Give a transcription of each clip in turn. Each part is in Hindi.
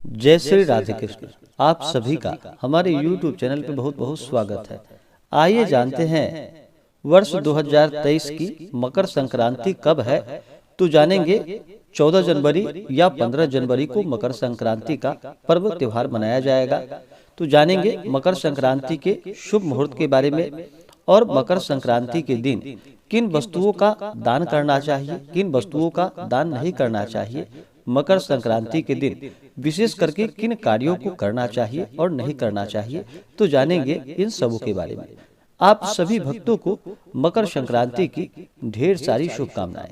जय श्री राधे कृष्ण। आप सभी का हमारे YouTube चैनल पे बहुत बहुत स्वागत है। आइए जानते हैं वर्ष 2023 की मकर संक्रांति कब है। तो जानेंगे 14 जनवरी या 15 जनवरी को मकर संक्रांति का पर्व त्योहार मनाया जाएगा। तो जानेंगे मकर संक्रांति के शुभ मुहूर्त के बारे में और मकर संक्रांति के दिन किन वस्तुओं का दान करना चाहिए, किन वस्तुओं का दान नहीं करना चाहिए। मकर संक्रांति के दिन विशेष करके किन कार्यों को करना चाहिए और नहीं करना चाहिए। तो जानेंगे इन सबों के बारे में। आप सभी भक्तों को मकर संक्रांति की ढेर सारी शुभकामनाएं।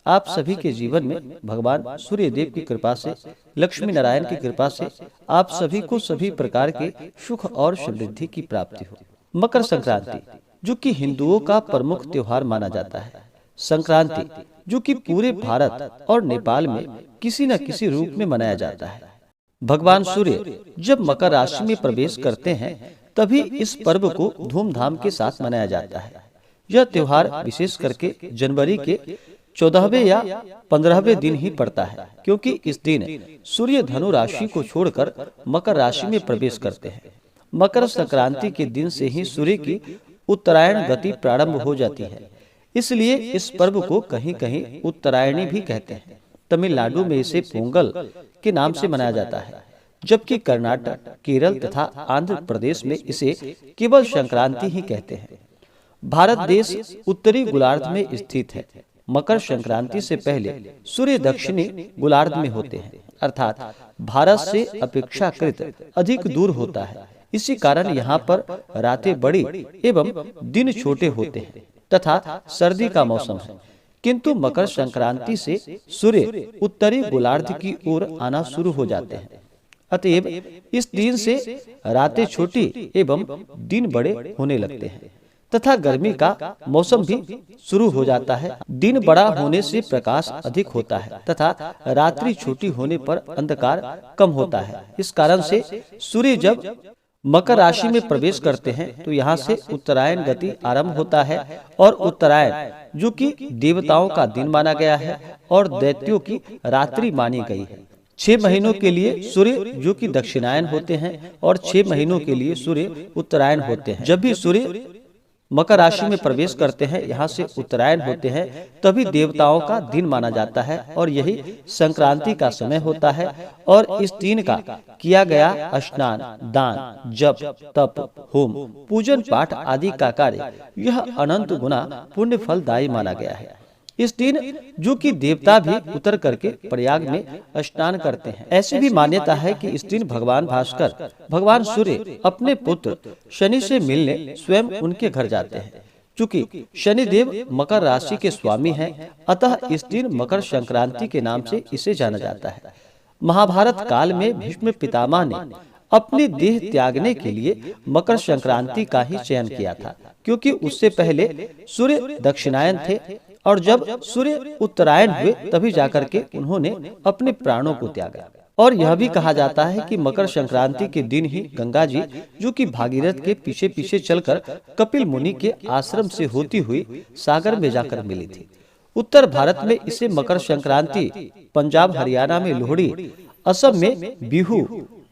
आप सभी के जीवन में भगवान सूर्य देव की कृपा से, लक्ष्मी नारायण की कृपा से आप सभी को सभी प्रकार के सुख और समृद्धि की प्राप्ति हो। मकर संक्रांति जो कि हिंदुओं का प्रमुख त्योहार माना जाता है। संक्रांति जो कि पूरे भारत और नेपाल में किसी न किसी रूप में मनाया जाता है। भगवान सूर्य जब मकर राशि में प्रवेश करते हैं तभी इस पर्व को धूमधाम के साथ मनाया जाता है। यह त्योहार विशेष करके जनवरी के 14वें या 15वें दिन ही पड़ता है, क्योंकि इस दिन सूर्य धनु राशि को छोड़कर मकर राशि में प्रवेश करते हैं। मकर संक्रांति के दिन से ही सूर्य की उत्तरायण गति प्रारंभ हो जाती है, इसलिए इस पर्व को कहीं कहीं उत्तरायणी भी कहते हैं। तमिलनाडु में इसे पोंगल के नाम से मनाया जाता है, जबकि कर्नाटक, केरल तथा आंध्र प्रदेश में इसे केवल संक्रांति ही कहते हैं। भारत देश उत्तरी गोलार्ध में स्थित है। मकर संक्रांति से पहले सूर्य दक्षिणी गोलार्ध में होते हैं, अर्थात भारत से अपेक्षाकृत अधिक दूर होता है। इसी कारण यहाँ पर रातें बड़ी एवं दिन छोटे होते हैं तथा सर्दी का मौसम है। किंतु मकर संक्रांति से सूर्य उत्तरी गोलार्ध की ओर आना शुरू हो जाते हैं, अतएव इस दिन से रातें छोटी एवं दिन बड़े होने लगते हैं तथा गर्मी का मौसम भी शुरू हो जाता है। दिन बड़ा होने से प्रकाश अधिक होता है तथा रात्रि छोटी होने पर अंधकार कम होता है। इस कारण से सूर्य जब मकर राशि में प्रवेश करते हैं तो यहाँ से उत्तरायण गति आरंभ होता है। और उत्तरायण जो कि देवताओं का दिन माना गया है और दैत्यों की रात्रि मानी गई है। 6 महीनों के लिए सूर्य जो कि दक्षिणायन होते हैं और 6 महीनों के लिए सूर्य उत्तरायण होते हैं। जब भी सूर्य मकर राशि में प्रवेश करते हैं, यहाँ से उत्तरायण होते हैं, तभी देवताओं का दिन माना जाता है और यही संक्रांति का समय होता है। और इस दिन का किया गया स्नान, दान, जप, तप, होम, पूजन पाठ आदि का कार्य यह अनंत गुना पुण्य फलदायी माना गया है। इस दिन जो कि देवता भी उतर करके प्रयाग में स्नान करते हैं। ऐसी भी मान्यता है कि इस दिन भगवान भास्कर, भगवान सूर्य अपने पुत्र शनि से मिलने स्वयं उनके घर जाते हैं। चूंकि शनिदेव मकर राशि के स्वामी हैं, अतः इस दिन मकर संक्रांति के नाम से इसे जाना जाता है। महाभारत काल में भीष्म पितामह ने अपनी देह त्यागने के लिए मकर संक्रांति का ही चयन किया था, क्योंकि उससे पहले सूर्य दक्षिणायन थे और जब सूर्य उत्तरायण हुए तभी जाकर के उन्होंने अपने प्राणों को त्यागा। और यह भी कहा जाता है कि मकर संक्रांति के दिन ही गंगा जी जो कि भागीरथ के पीछे पीछे चलकर कपिल मुनि के आश्रम से होती हुई सागर में जाकर मिली थी। उत्तर भारत में इसे मकर संक्रांति, पंजाब हरियाणा में लोहड़ी, असम में बिहू,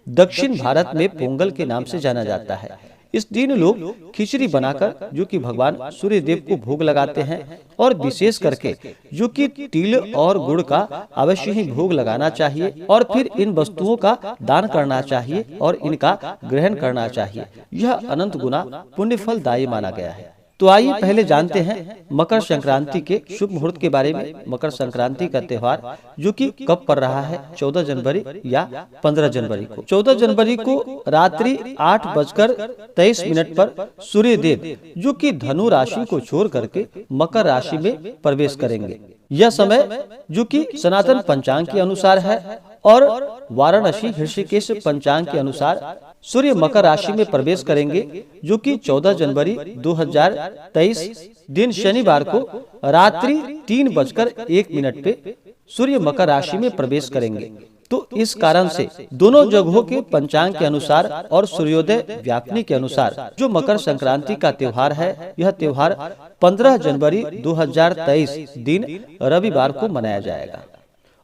दक्षिण भारत में पोंगल के नाम से जाना जाता है। इस दिन लोग खिचड़ी बनाकर जो कि भगवान सूर्य देव को भोग लगाते हैं और विशेष करके जो कि तिल और गुड़ का अवश्य ही भोग लगाना चाहिए और फिर इन वस्तुओं का दान करना चाहिए और इनका ग्रहण करना चाहिए। यह अनंत गुना पुण्य फलदायी माना गया है। तो आइए पहले जानते हैं मकर संक्रांति के शुभ मुहूर्त के बारे में। मकर संक्रांति का त्योहार जो कि कब पड़ रहा है, 14 जनवरी या 15 जनवरी को। 14 जनवरी को रात्रि 8:23 पर सूर्य देव जो कि धनु राशि को छोड़ करके मकर राशि में प्रवेश करेंगे। यह समय जो कि सनातन पंचांग के अनुसार है और वाराणसी ऋषिकेश पंचांग के अनुसार सूर्य मकर राशि में प्रवेश करेंगे, जो कि 14 जनवरी 2023 दिन शनिवार को रात्रि 3:01 पे सूर्य मकर राशि में प्रवेश करेंगे। तो इस कारण से दोनों जगहों के पंचांग के अनुसार और सूर्योदय व्यापनी के अनुसार जो मकर संक्रांति का त्योहार है, यह त्योहार 15 जनवरी 2023 दिन रविवार को मनाया जाएगा।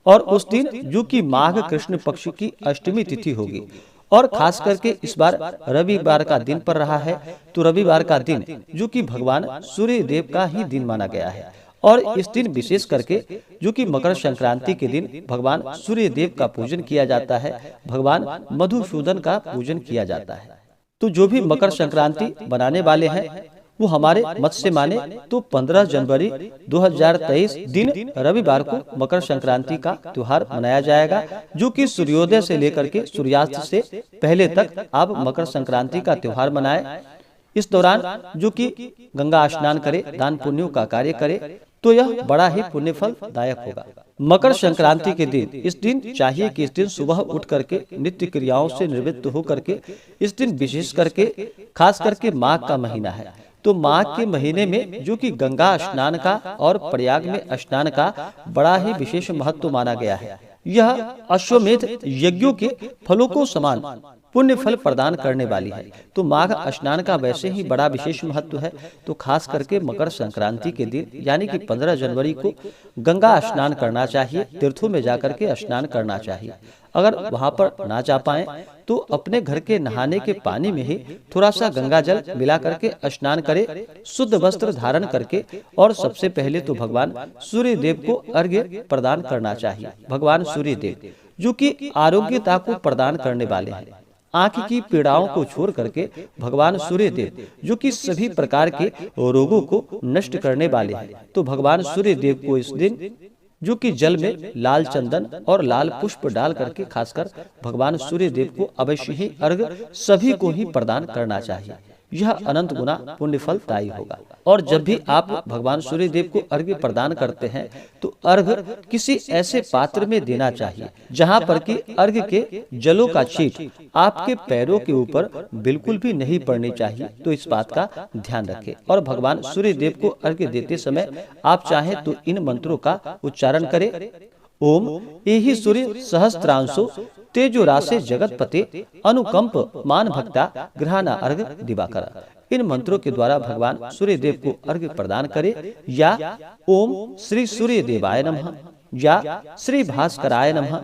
और उस दिन जो कि माघ कृष्ण पक्ष की अष्टमी तिथि होगी, और खास करके इस बार रविवार का दिन पर रहा है। तो रविवार का दिन जो कि भगवान सूर्य देव का ही दिन माना गया है, और इस दिन विशेष करके जो कि मकर संक्रांति के दिन भगवान सूर्य देव का पूजन किया जाता है, भगवान मधुसूदन का पूजन किया जाता है। तो जो भी मकर संक्रांति बनाने वाले हैं वो हमारे मत से माने तो 15 जनवरी 2023 दिन रविवार को मकर संक्रांति का त्योहार मनाया जाएगा, जो कि सूर्योदय से लेकर के सूर्यास्त से पहले तक आप मकर संक्रांति का त्योहार मनाएं। इस दौरान जो कि गंगा स्नान करे, दान पुण्यों का कार्य करे, तो यह बड़ा ही पुण्य फलदायक होगा। मकर संक्रांति के दिन इस दिन चाहिए कि इस दिन सुबह उठ करके नित्य क्रियाओं से निवृत्त हो करके इस दिन विशेष करके खास करके माघ का महीना है, तो माघ के महीने में जो कि गंगा स्नान का और प्रयाग में स्नान का बड़ा ही विशेष महत्व माना गया है। यह अश्वमेध यज्ञों के फलों को समान पुण्य फल प्रदान करने वाली है। तो माघ स्नान का वैसे ही बड़ा विशेष महत्व है, तो खास करके मकर संक्रांति के दिन यानी कि 15 जनवरी को गंगा स्नान करना चाहिए, तीर्थों में जाकर के स्नान करना चाहिए। अगर वहां पर ना जा पाए तो अपने घर के नहाने के पानी में ही थोड़ा सा गंगा जल मिला करके स्नान करे, शुद्ध वस्त्र धारण करके, और सबसे पहले तो भगवान सूर्य देव को अर्घ्य प्रदान करना चाहिए। भगवान सूर्य देव जो कि आरोग्यता को प्रदान करने वाले हैं, आंख की पीड़ाओं को छोड़ करके भगवान सूर्य देव जो कि सभी प्रकार के रोगों को नष्ट करने वाले हैं, तो भगवान सूर्य देव को इस दिन जो कि जल में लाल चंदन और लाल पुष्प डाल करके खासकर भगवान सूर्य देव को अवश्य ही अर्घ सभी को ही प्रदान करना चाहिए। यह अनंत गुना पुण्य फलदायी होगा। और जब भी आप भगवान सूर्य देव को अर्घ्य प्रदान करते हैं तो अर्घ्य किसी ऐसे पात्र में देना चाहिए जहां पर कि अर्घ्य के जलों का छींट आपके पैरों के ऊपर बिल्कुल भी नहीं पड़नी चाहिए। तो इस बात का ध्यान रखें। और भगवान सूर्य देव को अर्घ्य देते समय आप चाहें तो इन मंत्रों का उच्चारण करें। ओम एहि सूर्य सहस्त्रांशो तेजो राशे जगतपते अनुकंप मान भक्ता ग्रहणा अर्घ दिवाकर। इन मंत्रों के द्वारा भगवान सूर्य देव को अर्घ्य प्रदान करें, या ओम श्री सूर्य देवाय नमः, या श्री भास्कराय नमः,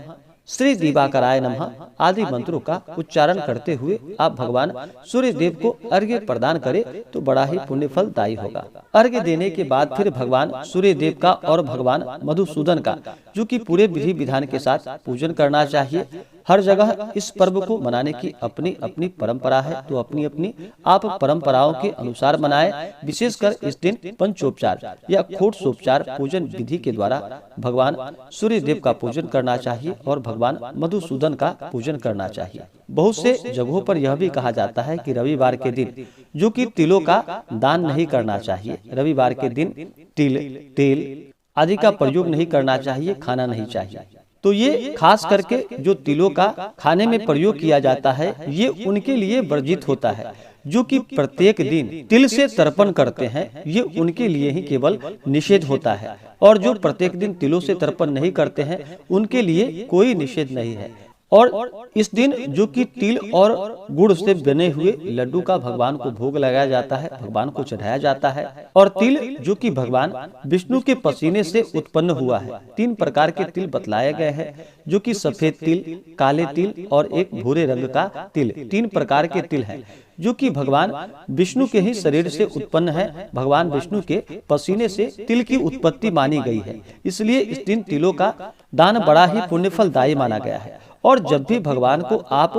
श्री दिवाकराय नमः आदि मंत्रों का उच्चारण करते हुए आप भगवान सूर्य देव को अर्घ्य प्रदान करें तो बड़ा ही पुण्य फलदायी होगा। अर्घ्य देने के बाद फिर भगवान सूर्य देव का और भगवान मधुसूदन का जो कि पूरे विधि विधान के साथ पूजन करना चाहिए। हर जगह इस पर्व को मनाने की अपनी अपनी परंपरा है, तो अपनी अपनी आप परंपराओं के अनुसार मनाएं। विशेषकर इस दिन पंचोपचार या खोटसोपचार पूजन विधि के द्वारा भगवान सूर्य देव का पूजन करना चाहिए और भगवान मधुसूदन का पूजन करना चाहिए। बहुत से जगहों पर यह भी कहा जाता है कि रविवार के दिन जो कि तिलों का दान नहीं करना चाहिए। रविवार के दिन तिल, तेल आदि का प्रयोग नहीं करना चाहिए, खाना नहीं चाहिए। तो ये खास करके जो तिलों का खाने में प्रयोग किया जाता है ये उनके लिए वर्जित होता है जो कि प्रत्येक दिन तिल से तर्पण करते हैं, ये उनके लिए ही केवल निषेध होता है। और जो प्रत्येक दिन तिलों से तर्पण नहीं करते हैं उनके लिए कोई निषेध नहीं है। और इस दिन जो कि तिल और गुड़ से बने हुए लड्डू का भगवान को भोग लगाया जाता है, भगवान को चढ़ाया जाता है। और तिल जो कि भगवान विष्णु के पसीने से उत्पन्न हुआ है। 3 प्रकार के तिल बतलाए गए हैं जो कि सफेद तिल, काले तिल और एक भूरे रंग का तिल। 3 प्रकार के तिल हैं जो कि भगवान विष्णु के ही शरीर से उत्पन्न है। भगवान विष्णु के पसीने से तिल की उत्पत्ति मानी गई है, इसलिए इस दिन तिलों का दान बड़ा ही पुण्य फलदायी माना गया है। और जब भी भगवान को आप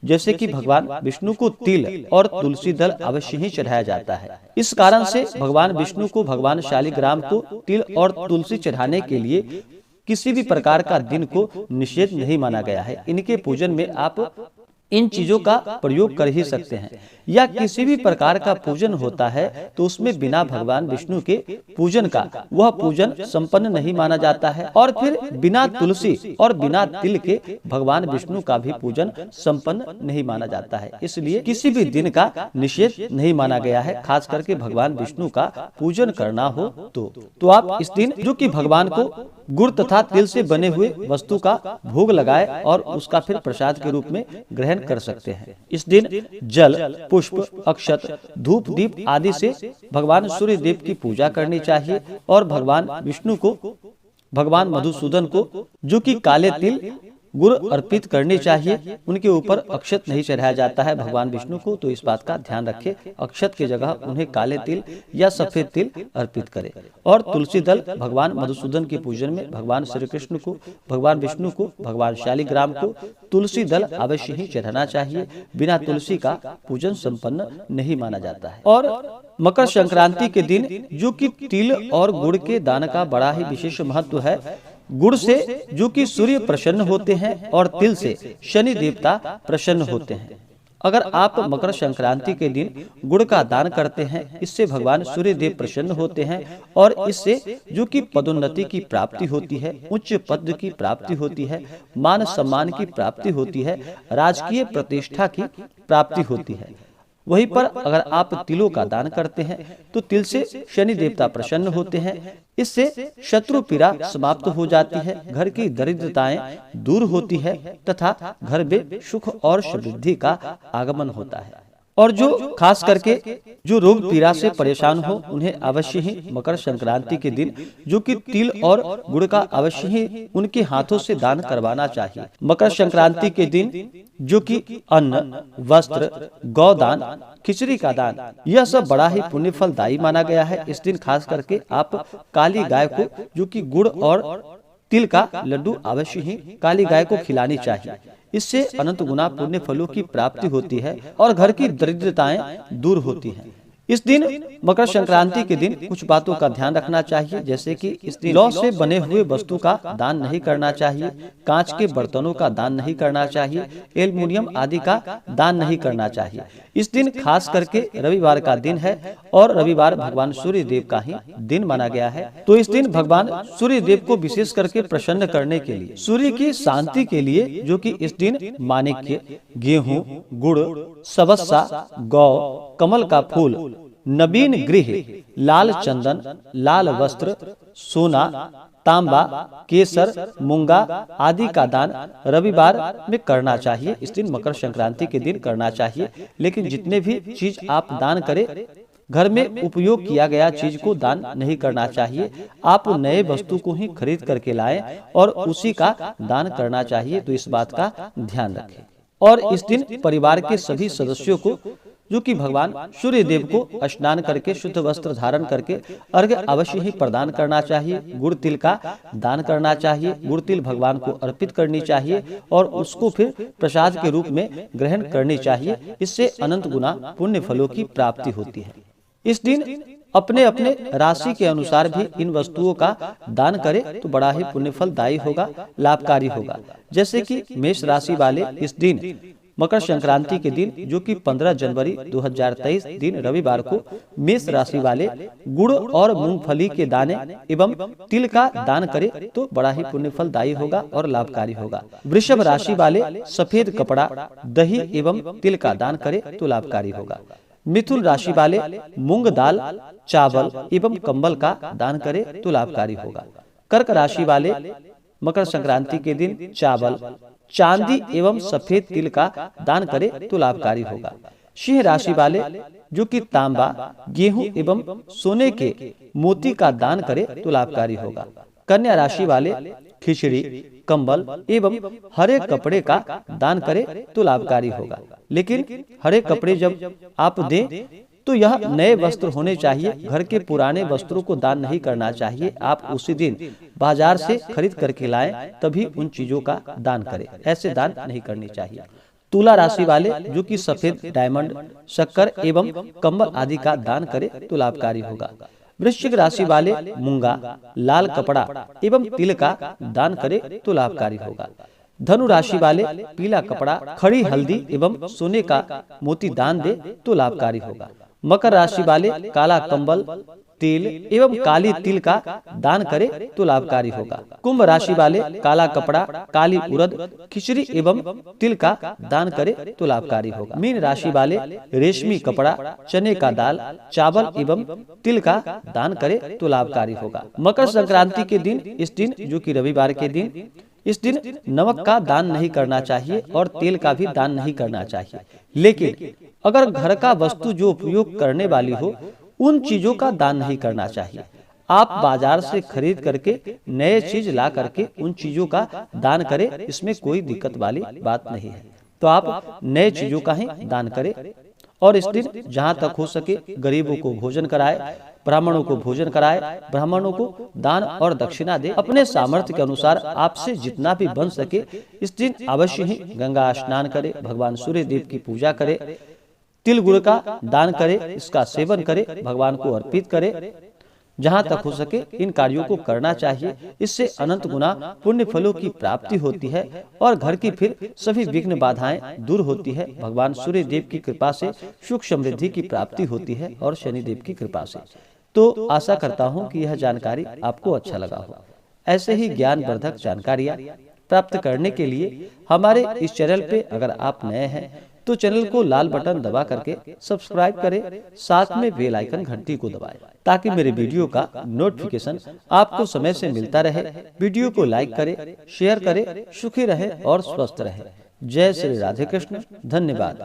जैसे कि भगवान विष्णु को तिल और तुलसी दल अवश्य ही चढ़ाया जाता है। इस कारण से भगवान विष्णु को भगवान शालिग्राम को तिल और तुलसी चढ़ाने के लिए किसी भी प्रकार का दिन को निषेध नहीं माना गया है। इनके पूजन में आप इन चीजों का प्रयोग कर ही सकते हैं। या किसी भी प्रकार का पूजन होता है तो उसमें बिना भगवान विष्णु के पूजन का वह पूजन संपन्न नहीं माना जाता है। और फिर बिना तुलसी और बिना तिल के भगवान विष्णु का भी पूजन संपन्न नहीं माना जाता है। इसलिए किसी भी दिन का निषेध नहीं माना गया है। खास करके भगवान विष्णु का पूजन करना हो तो आप इस दिन जो कि भगवान को गुड़ तथा तिल से बने हुए वस्तु का भोग लगाए और उसका फिर प्रसाद के रूप में ग्रहण कर सकते हैं। इस दिन जल, पुष्प, अक्षत, धूप, दीप आदि से भगवान सूर्य देव की पूजा करनी चाहिए और भगवान विष्णु को भगवान मधुसूदन को जो कि काले तिल गुड़ अर्पित करनी चाहिए। उनके ऊपर अक्षत नहीं चढ़ाया जाता है भगवान विष्णु को, तो इस बात का ध्यान रखें। अक्षत की जगह उन्हें काले तिल या सफेद तिल अर्पित करें। और तुलसी दल भगवान मधुसूदन के पूजन में भगवान श्री कृष्ण को, भगवान विष्णु को, भगवान शालिग्राम को तुलसी दल अवश्य ही चढ़ाना चाहिए। बिना तुलसी का पूजन संपन्न नहीं माना जाता है। और मकर संक्रांति के दिन जो कि तिल और गुड़ के दान का बड़ा ही विशेष महत्व है। गुड़ से जो कि सूर्य प्रसन्न होते हैं और तिल से शनि देवता प्रसन्न होते हैं। अगर आप मकर संक्रांति के दिन गुड़ का दान करते हैं, इससे भगवान सूर्य देव प्रसन्न होते हैं और इससे जो कि पदोन्नति की प्राप्ति होती है, उच्च पद की प्राप्ति होती है, मान सम्मान की प्राप्ति होती है, राजकीय प्रतिष्ठा की प्राप्ति होती है। वहीं पर अगर आप तिलों का दान करते हैं तो तिल से शनि देवता प्रसन्न होते हैं। इससे शत्रु पीड़ा समाप्त हो जाती है, घर की दरिद्रताएं दूर होती है तथा घर में सुख और समृद्धि का आगमन होता है। और जो खास करके जो रोग पीड़ा से परेशान हो, उन्हें अवश्य ही मकर संक्रांति के दिन जो कि तिल और गुड़ का अवश्य ही उनके हाथों से दान करवाना चाहिए। मकर संक्रांति के दिन जो कि अन्न, वस्त्र, गौदान, खिचड़ी का दान, यह सब बड़ा ही पुण्य फलदायी माना गया है। इस दिन खास करके आप काली गाय को जो कि गुड़ और तिल का लड्डू अवश्य ही काली गाय को खिलानी चाहिए। इससे अनंत गुना पुण्य फलों की प्राप्ति होती है और घर की दरिद्रताएं दूर होती हैं। इस दिन मकर संक्रांति के दिन कुछ बातों का ध्यान रखना चाहिए, जैसे कि इस दिन लौ से बने हुए वस्तु का दान नहीं करना चाहिए, कांच के बर्तनों का दान नहीं करना चाहिए, एल्युमिनियम आदि का दान नहीं करना चाहिए। इस दिन खास करके रविवार का दिन है और रविवार भगवान सूर्य देव का ही दिन माना गया है। तो इस दिन भगवान सूर्य देव को विशेष करके प्रसन्न करने के लिए, सूर्य की शांति के लिए जो कि इस दिन माणिक्य, गेहूं, गुड़, सबस्सा, गौ, कमल का फूल, नवीन गृह, लाल चंदन, लाल वस्त्र, सोना, तांबा, केसर, मूंगा आदि का दान रविवार में करना चाहिए। इस दिन मकर संक्रांति के दिन करना चाहिए। लेकिन जितने भी चीज आप दान करें, घर में उपयोग किया गया चीज को दान नहीं करना चाहिए। आप नए वस्तु को ही खरीद करके लाएं और उसी का दान करना चाहिए। तो इस बात का ध्यान रखें। और इस दिन परिवार के सभी सदस्यों को जो कि भगवान सूर्य देव को स्नान करके शुद्ध वस्त्र धारण करके अर्घ्य अवश्य ही प्रदान करना चाहिए। गुड़ तिल का दान करना चाहिए। गुड़ तिल भगवान को अर्पित करनी चाहिए और उसको फिर प्रसाद के रूप में ग्रहण करनी चाहिए। इससे अनंत गुना पुण्य फलों की प्राप्ति होती है। इस दिन अपने अपने राशि के अनुसार भी इन वस्तुओं का दान करें तो बड़ा ही पुण्य फलदायी होगा, लाभकारी होगा। जैसे कि मेष राशि वाले इस दिन मकर संक्रांति के दिन जो कि 15 जनवरी 2023 दिन रविवार को मेष राशि वाले गुड़ और मूंगफली के दाने एवं तिल का दान करें तो बड़ा ही पुण्य फलदायी होगा और लाभकारी होगा। वृषभ राशि वाले सफेद कपड़ा, दही एवं तिल का दान करें तो लाभकारी होगा। मिथुन राशि वाले मूंग दाल, चावल एवं कंबल का दान करें तो लाभकारी होगा। कर्क राशि वाले मकर संक्रांति के दिन चावल, चांदी एवं सफेद तिल का दान करें तो लाभकारी होगा। सिंह राशि वाले जो कि तांबा, गेहूं एवं सोने के मोती का दान करें तो लाभकारी होगा। कन्या राशि वाले खिचड़ी, कंबल एवं हरे कपड़े का दान करें तो लाभकारी होगा। लेकिन हरे कपड़े जब आप दें तो यह नए वस्त्र होने चाहिए। घर के पुराने वस्त्रों को दान नहीं करना चाहिए। आप उसी दिन बाजार से खरीद करके लाएं, तभी उन चीजों का दान करें। ऐसे दान नहीं करनी चाहिए। तुला राशि वाले जो कि सफेद डायमंड, शक्कर एवं कंबल आदि का दान करें तो लाभकारी होगा। वृश्चिक राशि वाले मूंगा, लाल कपड़ा एवं तिल का दान करें तो लाभकारी होगा। धनु राशि वाले पीला कपड़ा, खड़ी हल्दी एवं सोने का मोती दान दे तो लाभकारी होगा। मकर राशि वाले काला कंबल, तिल एवं काली तिल का दान करे तो लाभकारी होगा। कुंभ राशि वाले काला कपड़ा, काली उड़द, खिचड़ी एवं तिल का दान करे तो लाभकारी होगा। मीन राशि वाले रेशमी कपड़ा, चने का दाल, चावल एवं तिल का दान करे तो लाभकारी होगा। मकर संक्रांति के दिन, इस दिन जो कि रविवार के दिन, इस दिन नमक का दान नहीं करना चाहिए और तेल का भी दान नहीं करना चाहिए। लेकिन अगर घर का वस्तु जो उपयोग करने वाली हो, उन चीजों का दान नहीं करना चाहिए। आप बाजार से खरीद करके नए चीज ला करके उन चीजों का दान करें, इसमें कोई दिक्कत वाली बात नहीं है। तो आप नए चीजों का ही दान करें और इस दिन जहां तक हो सके गरीबों को भोजन कराए, ब्राह्मणों को भोजन कराए, ब्राह्मणों को दान और दक्षिणा दे। अपने सामर्थ्य के अनुसार आपसे जितना भी बन सके इस दिन अवश्य ही गंगा स्नान करे, भगवान सूर्य देव की पूजा करे, तिल गुड़ का दान करे, इसका सेवन करे, भगवान को अर्पित करे। जहां तक हो सके इन कार्यों को करना चाहिए। इससे अनंत गुना पुण्य फलों की प्राप्ति होती है और घर की फिर सभी विघ्न बाधाएं दूर होती है। भगवान सूर्य देव की कृपा से सुख समृद्धि की प्राप्ति होती है और शनिदेव की कृपा से। तो आशा करता हूं कि यह जानकारी आपको अच्छा लगा हो। ऐसे ही ज्ञानवर्धक जानकारियां प्राप्त करने के लिए हमारे इस चैनल पे अगर आप नए हैं तो चैनल को लाल बटन दबा करके सब्सक्राइब करें, साथ में बेल आइकन घंटी को दबाएं ताकि मेरे वीडियो का नोटिफिकेशन आपको समय से मिलता रहे। वीडियो को लाइक करें, शेयर करें, सुखी रहे और स्वस्थ रहे। जय श्री राधे कृष्ण। धन्यवाद।